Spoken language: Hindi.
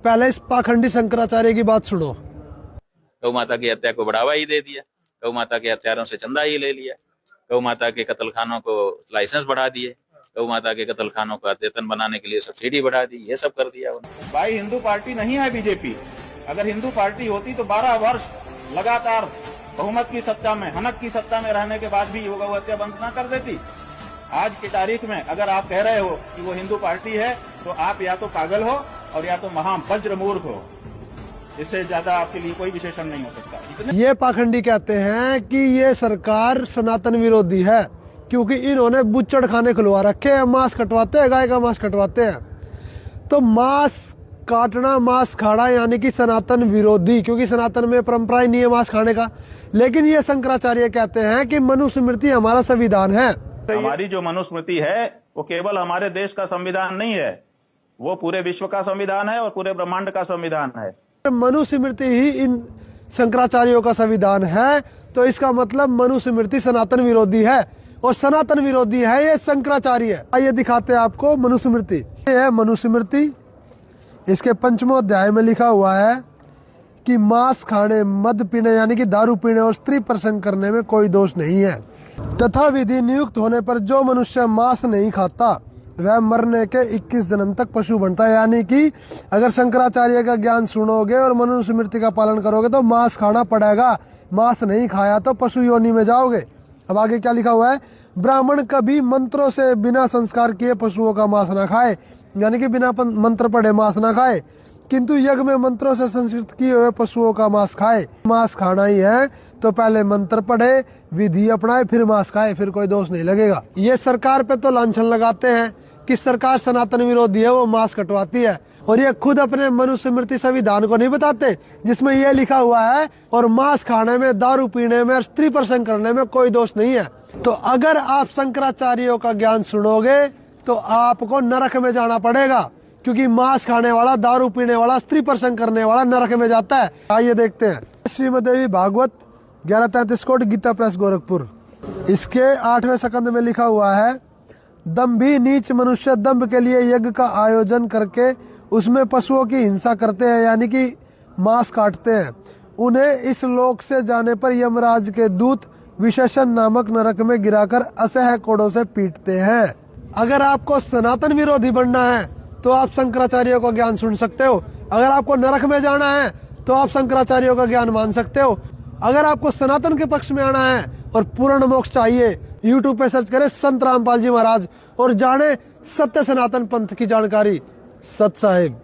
पहले इस पाखंडी शंकराचार्य की बात सुनो। गौ माता की हत्या को बढ़ावा ही दे दिया, गौ माता के हत्यारों से चंदा ही ले लिया, गौ माता के कत्लखानों को लाइसेंस बढ़ा दिए, गौ माता के कत्लखानों को अद्यतन बनाने के लिए सब्सिडी बढ़ा दी, ये सब कर दिया उन्होंने। भाई हिंदू पार्टी नहीं है बीजेपी। अगर हिंदू पार्टी होती तो 12 वर्ष लगातार बहुमत की सत्ता में, हनक की सत्ता में रहने के बाद भी वो गौ हत्या बंद न कर देती। आज की तारीख में अगर आप कह रहे हो कि वो हिंदू पार्टी है तो आप या तो पागल हो और या तो महा वज्र मूर्ख हो। इससे ज्यादा आपके लिए कोई विशेषण नहीं हो सकता। ये पाखंडी कहते हैं कि ये सरकार सनातन विरोधी है, क्योंकि इन्होंने बुच्चड़ खाने खुलवा रखे हैं, मांस कटवाते हैं, गाय का मांस कटवाते हैं। तो मांस काटना, मांस खाना यानी कि सनातन विरोधी, क्योंकि सनातन में परंपरा ही नहीं है मांस खाने का। लेकिन ये शंकराचार्य कहते हैं कि मनुस्मृति हमारा संविधान है। हमारी जो मनुस्मृति है वो केवल हमारे देश का संविधान नहीं है, वो पूरे विश्व का संविधान है और पूरे ब्रह्मांड का संविधान है। मनुस्मृति ही इन शंकराचार्यों का संविधान है, तो इसका मतलब मनुस्मृति सनातन विरोधी है, और सनातन विरोधी है ये शंकराचार्य। आइए दिखाते हैं आपको मनुस्मृति। ये है मनुस्मृति, इसके 5वें अध्याय में लिखा हुआ है कि मांस खाने, मद पीने यानी कि दारू पीने और स्त्री प्रसंग करने में कोई दोष नहीं है, तथा विधि नियुक्त होने पर जो मनुष्य मांस नहीं खाता वह मरने के 21 जन्म तक पशु बनता है। यानी कि अगर शंकराचार्य का ज्ञान सुनोगे और मनुस्मृति का पालन करोगे तो मांस खाना पड़ेगा, मांस नहीं खाया तो पशु योनि में जाओगे। अब आगे क्या लिखा हुआ है, ब्राह्मण कभी मंत्रों से बिना संस्कार किए पशुओं का मांस ना खाए, यानी कि बिना मंत्र पढ़े मांस ना खाए, किंतु यज्ञ में मंत्रों से संस्कृत किए हुए पशुओं का मांस खाए। मांस खाना ही है तो पहले मंत्र पढ़े, विधि अपनाए, फिर मांस खाए, फिर कोई दोष नहीं लगेगा। ये सरकार पे तो लांछन लगाते हैं कि सरकार सनातन विरोधी है, वो मांस कटवाती है, और ये खुद अपने मनुस्मृति संविधान को नहीं बताते जिसमें ये लिखा हुआ है और मांस खाने में, दारू पीने में और स्त्री प्रसंग करने में कोई दोष नहीं है। तो अगर आप शंकराचार्यों का ज्ञान सुनोगे तो आपको नरक में जाना पड़ेगा, क्योंकि मांस खाने वाला, दारू पीने वाला, स्त्री प्रसंग करने वाला नरक में जाता है। आइए देखते हैं श्रीमद्देवी भागवत 1133 कोट, गीता प्रेस गोरखपुर। इसके 8वें सकंद में लिखा हुआ है, दंभी नीच मनुष्य दंभ के लिए यज्ञ का आयोजन करके उसमें पशुओं की हिंसा करते हैं, यानी कि मांस काटते हैं। उन्हें इस लोक से जाने पर यमराज के दूत विशेषण नामक नरक में गिराकर असह्य कोड़ों से पीटते हैं। अगर आपको सनातन विरोधी बनना है तो आप शंकराचार्यों का ज्ञान सुन सकते हो। अगर आपको नरक में जाना है तो आप शंकराचार्यों का ज्ञान मान सकते हो। अगर आपको सनातन के पक्ष में आना है और पूर्ण मोक्ष चाहिए, YouTube पे सर्च करें संत रामपाल जी महाराज और जाने सत्य सनातन पंथ की जानकारी। सत साहिब।